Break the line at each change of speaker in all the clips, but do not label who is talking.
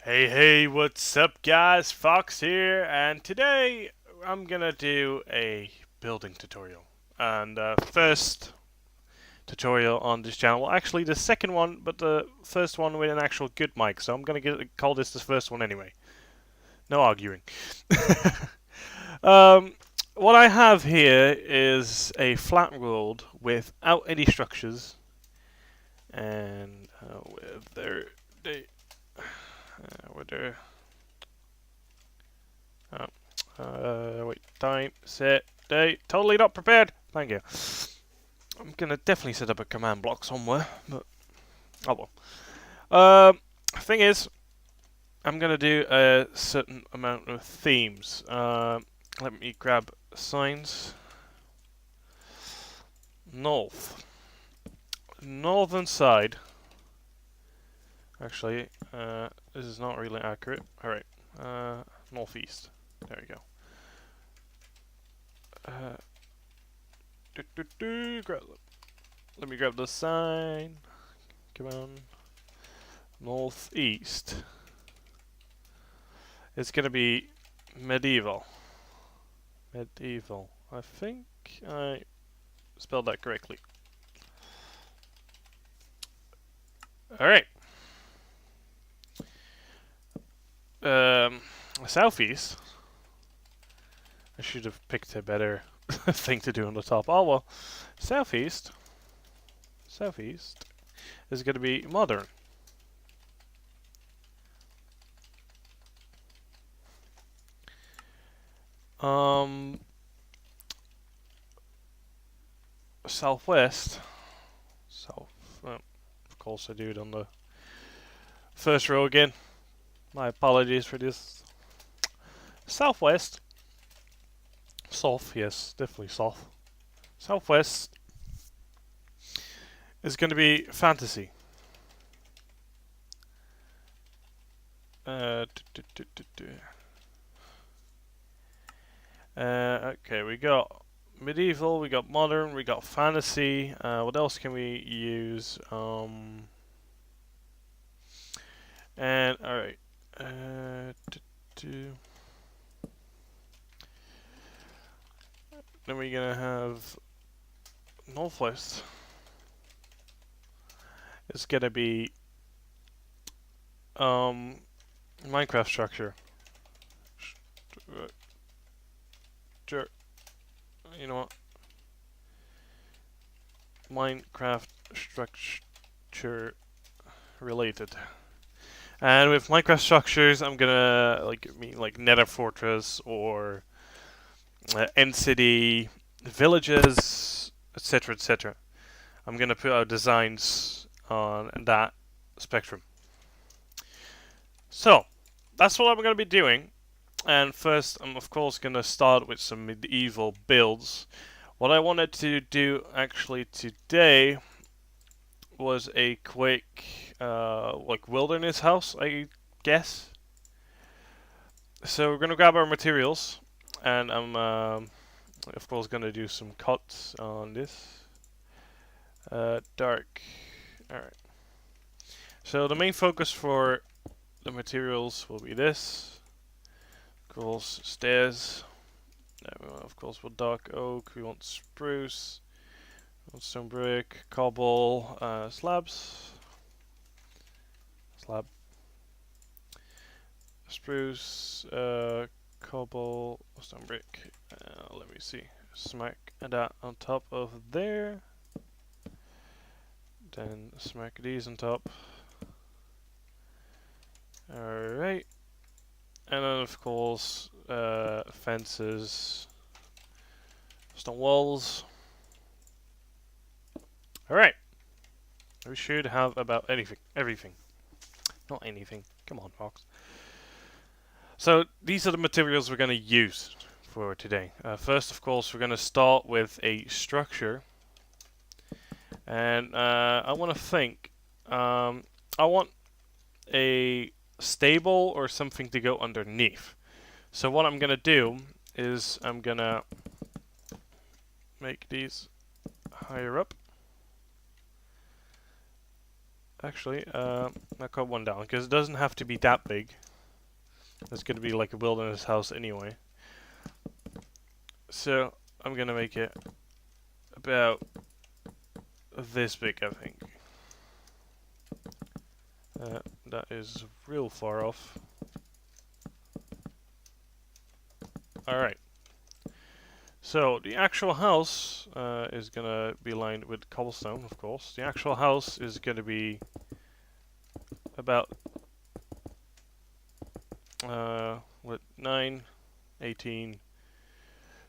Hey, what's up, guys? Fox here, and today I'm gonna do a building tutorial. And first tutorial on this channel, well, actually the second one, but the first one with an actual good mic, so I'm gonna call this the first one anyway. No arguing. um, what I have here is a flat world without any structures, and with their, with their wait, time, set, day. Totally not prepared. Thank you. I'm gonna definitely set up a command block somewhere, but oh well. Thing is, I'm gonna do a certain amount of themes. Let me grab signs. Northern side. Actually, this is not really accurate. All right, northeast. There we go. Let me grab the sign. Come on. Northeast. It's gonna be medieval. Medieval. I think I spelled that correctly. Alright. Southeast. I should have picked a better thing to do on the top. Oh well. Southeast. Southeast is gonna be modern. Southwest. Of course I do it on the first row again. My apologies for this. Southwest. South, yes, definitely south. Southwest is going to be fantasy. Okay, we got medieval, we got modern, we got fantasy. What else can we use? And alright. Then we're gonna have northwest. It's gonna be Minecraft structure. Sure. You know what? Minecraft structure related. And with Minecraft structures, I'm gonna mean Nether Fortress or End City, villages, etc., etc. I'm gonna put our designs on that spectrum. So that's what I'm gonna be doing. And first, I'm of course gonna start with some medieval builds. What I wanted to do actually today was a quick wilderness house, I guess. So we're gonna grab our materials, and I'm of course gonna do some cuts on this. Dark. All right. So the main focus for the materials will be this. Of course, stairs. Of course, we'll dark oak. We want spruce. We want stone brick, cobble, slabs. Slab. Spruce, cobble, stone brick. Let me see. Smack that on top of there. Then smack these on top. Alright. And then of course, fences, stone walls. Alright. We should have about everything. Not anything. Come on, Fox. So these are the materials we're going to use for today. First, of course, we're going to start with a structure. And I want to think. I want a stable or something to go underneath. So what I'm going to do is I'm going to make these higher up. Actually, I'll cut one down because it doesn't have to be that big. It's going to be like a wilderness house anyway. So I'm going to make it about this big, I think. That is real far off. Alright. So the actual house is going to be lined with cobblestone, of course. The actual house is going to be about what, 9, 18,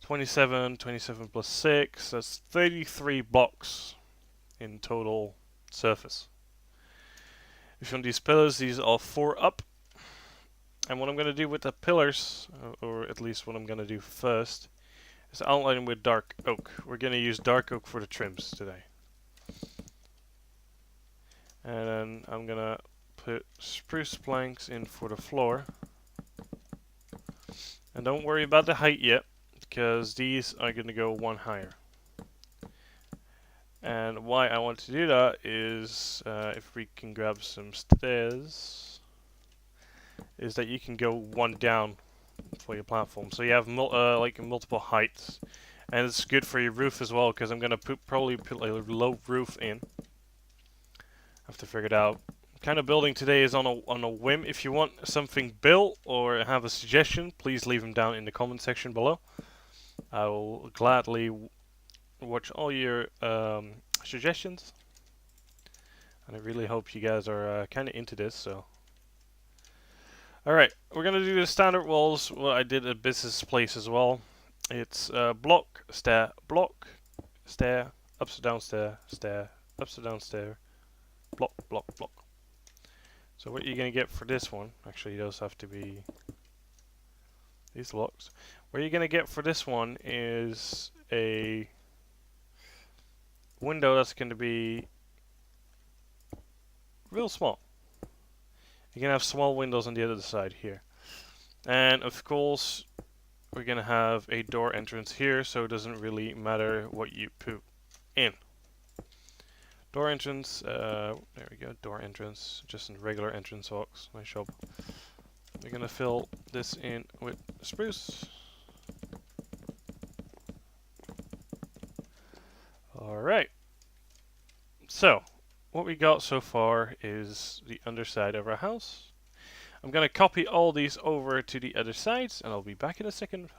27, 27 plus 6, that's 33 blocks in total surface. If you want these pillars, these are 4 up. And what I'm going to do with the pillars, or at least what I'm going to do first, is outline them with dark oak. We're going to use dark oak for the trims today. And then I'm going to put spruce planks in for the floor. And don't worry about the height yet, because these are going to go one higher. And why I want to do that is, if we can grab some stairs, is that you can go one down for your platform. So you have like multiple heights. And it's good for your roof as well, because I'm going to probably put like a low roof in. Have to figure it out. Kind of building today is on a whim. If you want something built or have a suggestion, please leave them down in the comment section below. I will gladly watch all your suggestions, and I really hope you guys are kind of into this. So, all right, we're gonna do the standard walls. What I did at Business Place as well. It's block, stair, upside down stair, stair, upside down stair, block, block, block. So what you're gonna get for this one, actually those have to be these blocks. What you're gonna get for this one is a window that's going to be real small. You can have small windows on the other side here. And of course, we're going to have a door entrance here, so it doesn't really matter what you put in. Door entrance, there we go, door entrance, just a regular entrance box, my shop. We're going to fill this in with spruce. Alright. So, what we got so far is the underside of our house. I'm going to copy all these over to the other sides, and I'll be back in a second.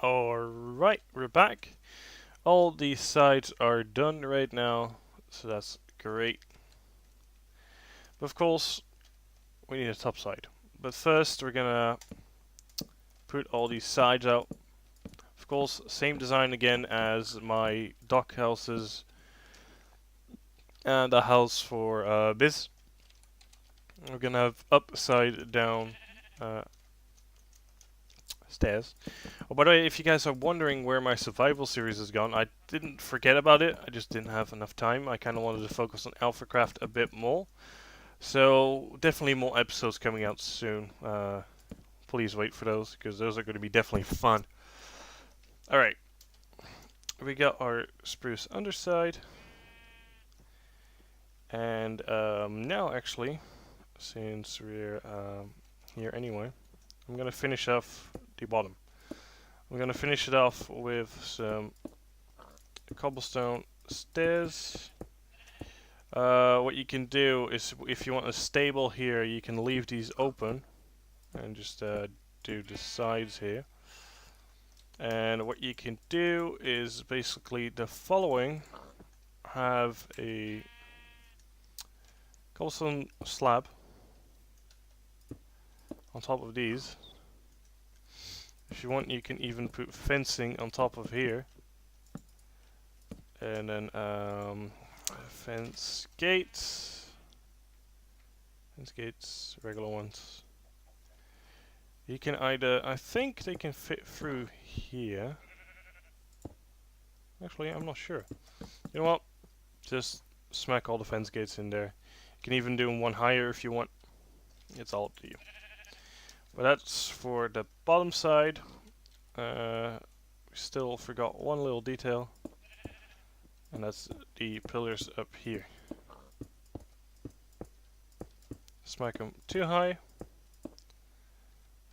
Alright, we're back. All these sides are done right now, so that's great. But of course, we need a top side. But first, we're going to put all these sides out. Of course, same design again as my dock houses and a house for Biz. We're gonna have upside down stairs. Oh, by the way, if you guys are wondering where my survival series has gone, I didn't forget about it. I just didn't have enough time. I kind of wanted to focus on AlphaCraft a bit more. So definitely more episodes coming out soon. Please wait for those, because those are going to be definitely fun. Alright, we got our spruce underside, and now actually, since we're here anyway, I'm gonna finish off the bottom. I'm gonna finish it off with some cobblestone stairs. What you can do is, if you want a stable here, you can leave these open and just do the sides here. And what you can do is basically the following: have a cobblestone slab on top of these. If you want, you can even put fencing on top of here, and then fence gates, regular ones. You can either, I think they can fit through here. Actually, I'm not sure. You know what? Just smack all the fence gates in there. You can even do them one higher if you want. It's all up to you. But that's for the bottom side. We still forgot one little detail. And that's the pillars up here. Smack them too high.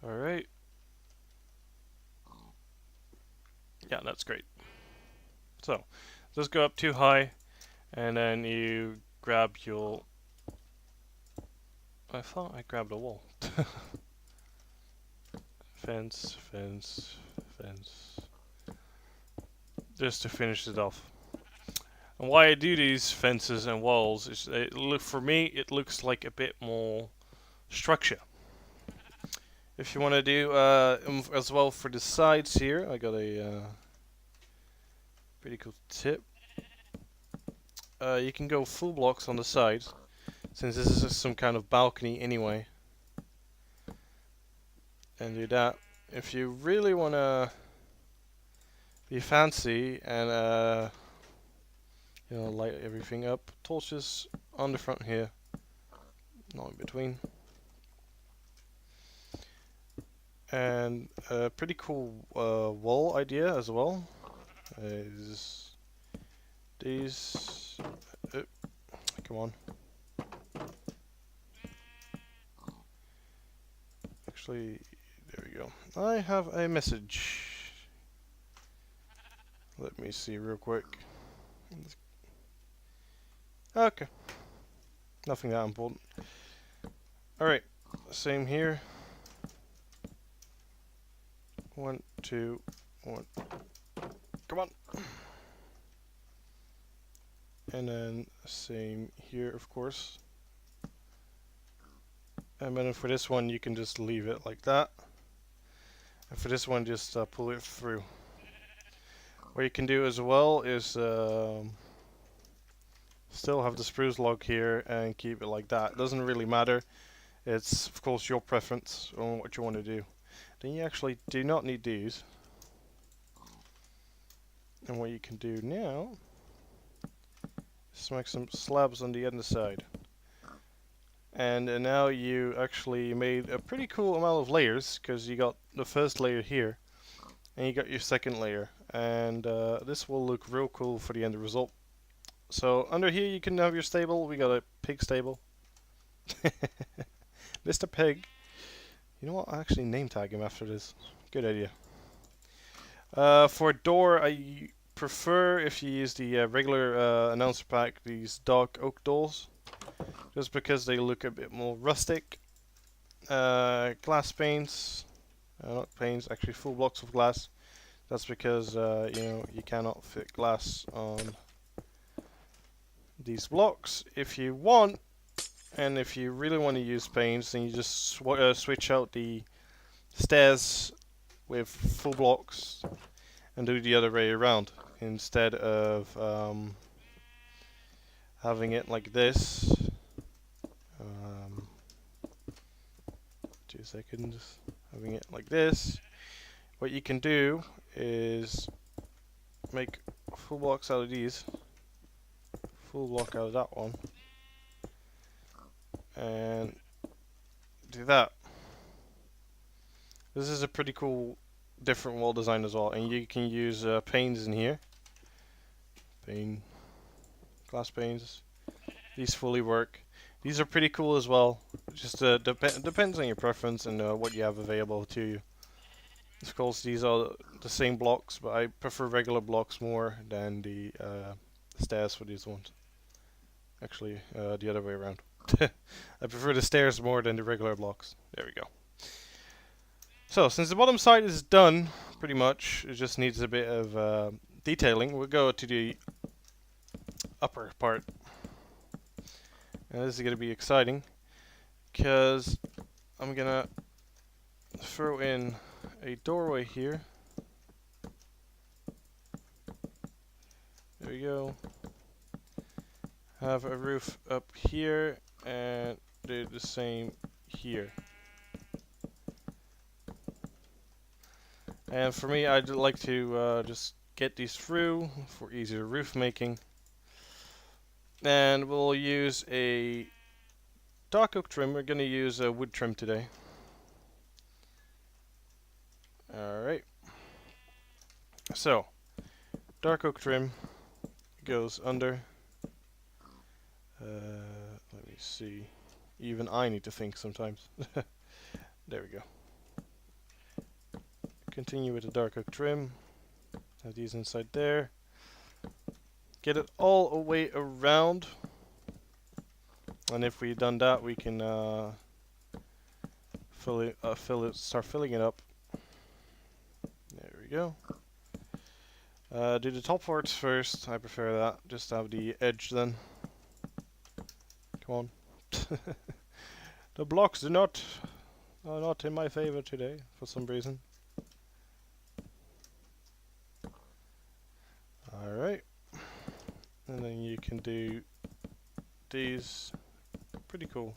Alright. Yeah, that's great. So, just go up too high, and then you grab your... I thought I grabbed a wall. Fence, fence, fence. Just to finish it off. And why I do these fences and walls is, for me, it looks like a bit more structure. If you want to do as well for the sides here, I got a pretty cool tip. You can go full blocks on the sides, since this is some kind of balcony anyway. And do that. If you really want to be fancy and you know, light everything up, torches on the front here, not in between. And a pretty cool wall idea as well is these. Come on. Actually, there we go. I have a message. Let me see real quick. Okay. Nothing that important. Alright. Same here. 1, 2, 1. Come on. And then same here, of course. And then for this one, you can just leave it like that. And for this one, just pull it through. What you can do as well is still have the spruce log here and keep it like that. It doesn't really matter. It's, of course, your preference on what you want to do. Then you actually do not need these. And what you can do now is make some slabs on the underside. And now you actually made a pretty cool amount of layers, because you got the first layer here and you got your second layer, and this will look real cool for the end result. So under here you can have your stable. We got a pig stable. Mr. Pig. You know what, I'll actually name tag him after this. Good idea. For a door, I prefer if you use the regular announcer pack, these dark oak doors, just because they look a bit more rustic. Glass panes, not panes, actually full blocks of glass. That's because you know, you cannot fit glass on these blocks. If you want, and if you really want to use panes, then you just switch out the stairs with full blocks and do the other way around, instead of having it like this. 2 seconds. Having it like this. What you can do is make full blocks out of these, full block out of that one, and do that. This is a pretty cool different wall design as well, and you can use panes in here. Pane, glass panes. These fully work. These are pretty cool as well. Just depends on your preference and what you have available to you. Of course, these are the same blocks, but I prefer regular blocks more than the stairs for these ones. Actually, the other way around. I prefer the stairs more than the regular blocks. There we go. So, since the bottom side is done, pretty much, it just needs a bit of detailing. We'll go to the upper part. And this is going to be exciting, because I'm going to throw in a doorway here. There we go. Have a roof up here and do the same here. And for me, I'd like to just get these through for easier roof making. And we'll use a dark oak trim. We're going to use a wood trim today. Alright. So, dark oak trim. goes under. Let me see. Even I need to think sometimes. There we go. Continue with the dark oak trim. Have these inside there. Get it all the way around. And if we've done that, we can start filling it up. There we go. Do the top parts first. I prefer that. Just have the edge then. Come on. The blocks are not in my favor today for some reason. Alright. And then you can do these. Pretty cool.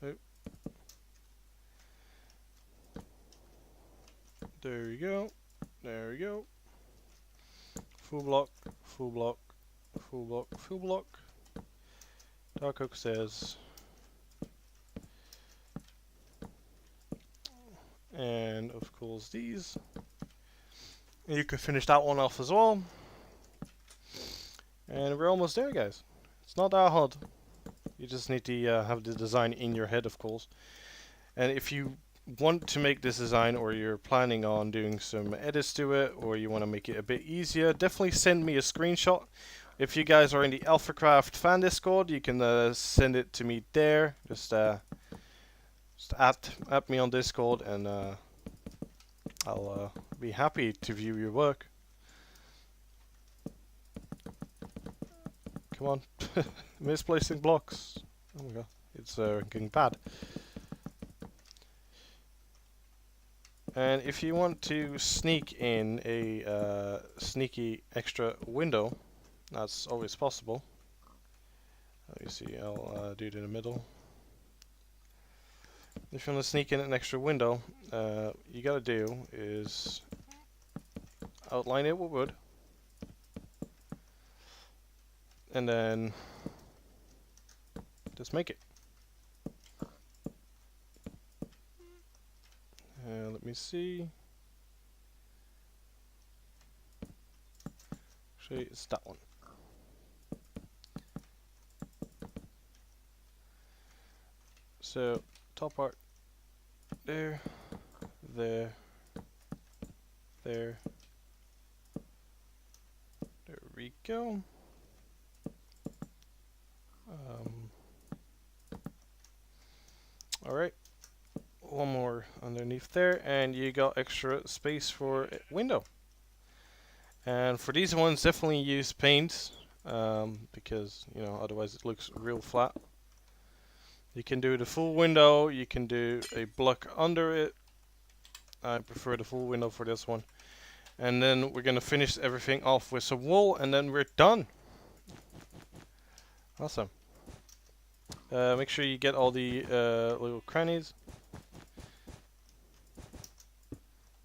Oh. There we go. There we go. Full block, full block, full block, full block. Dark oak stairs. And of course these. You can finish that one off as well. And we're almost there, guys. It's not that hard. You just need to have the design in your head, of course. And if you want to make this design, or you're planning on doing some edits to it, or you want to make it a bit easier, definitely send me a screenshot. If you guys are in the AlphaCraft fan Discord, you can send it to me there. Just add me on Discord, and I'll be happy to view your work. Come on. Misplacing blocks. Oh my god, it's getting bad. And if you want to sneak in a sneaky extra window, that's always possible. Let me see, I'll do it in the middle. If you want to sneak in an extra window, you gotta do is outline it with wood, and then just make it. Let me see. Actually, it's that one. So, top part there, there, there. There we go. Alright. One more underneath there, and you got extra space for a window. And for these ones, definitely use paint, because, you know, otherwise it looks real flat. You can do the full window, you can do a block under it. I prefer the full window for this one. And then we're gonna finish everything off with some wool, and then we're done. Awesome. Make sure you get all the little crannies,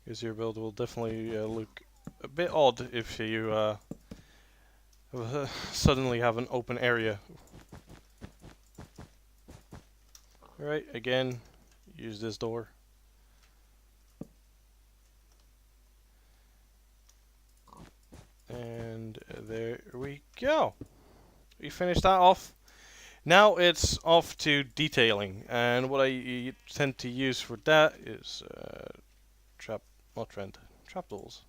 because your build will definitely look a bit odd if you suddenly have an open area. Alright, again, use this door. And there we go. We finished that off. Now it's off to detailing, and what I tend to use for that is trapdoors.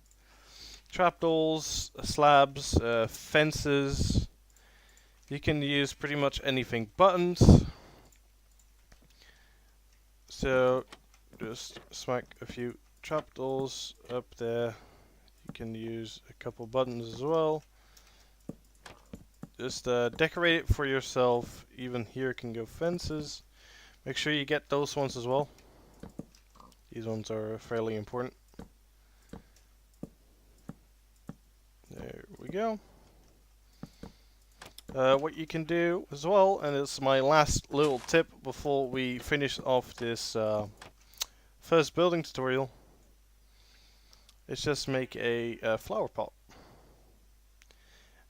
Trapdoors, slabs, fences. You can use pretty much anything. Buttons. So just smack a few trapdoors up there. You can use a couple buttons as well. Just decorate it for yourself. Even here can go fences. Make sure you get those ones as well. These ones are fairly important. There we go. What you can do as well, and it's my last little tip before we finish off this first building tutorial, is just make a flower pot.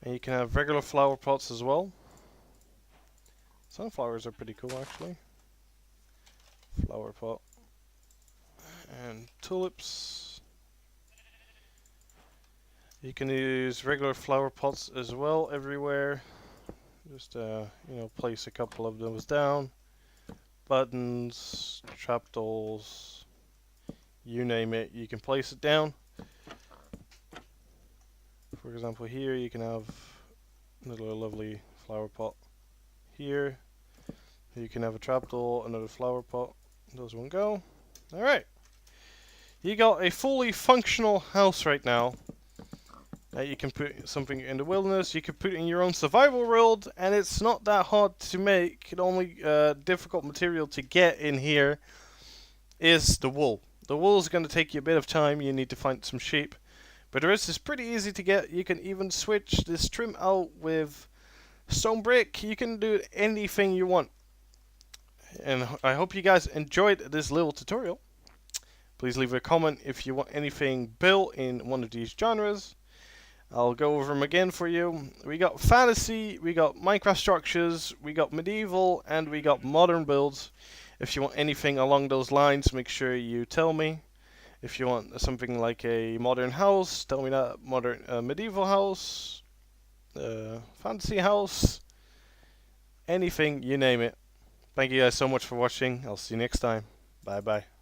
And you can have regular flower pots as well. Sunflowers are pretty cool, actually. Flower pot. And tulips. You can use regular flower pots as well everywhere. Just place a couple of those down. Buttons, trapdoors, you name it, you can place it down. For example, here you can have a little lovely flower pot. Here you can have a trapdoor, another flower pot. Those won't go. Alright. You got a fully functional house right now. You can put something in the wilderness, you can put it in your own survival world, and it's not that hard to make. The only difficult material to get in here is the wool. The wool is going to take you a bit of time, you need to find some sheep. But the rest is pretty easy to get. You can even switch this trim out with stone brick. You can do anything you want. And I hope you guys enjoyed this little tutorial. Please leave a comment if you want anything built in one of these genres. I'll go over them again for you. We got fantasy, we got Minecraft structures, we got medieval, and we got modern builds. If you want anything along those lines, make sure you tell me. If you want something like a modern house, tell me that. Modern medieval house, fantasy house, anything, you name it. Thank you guys so much for watching. I'll see you next time. Bye bye.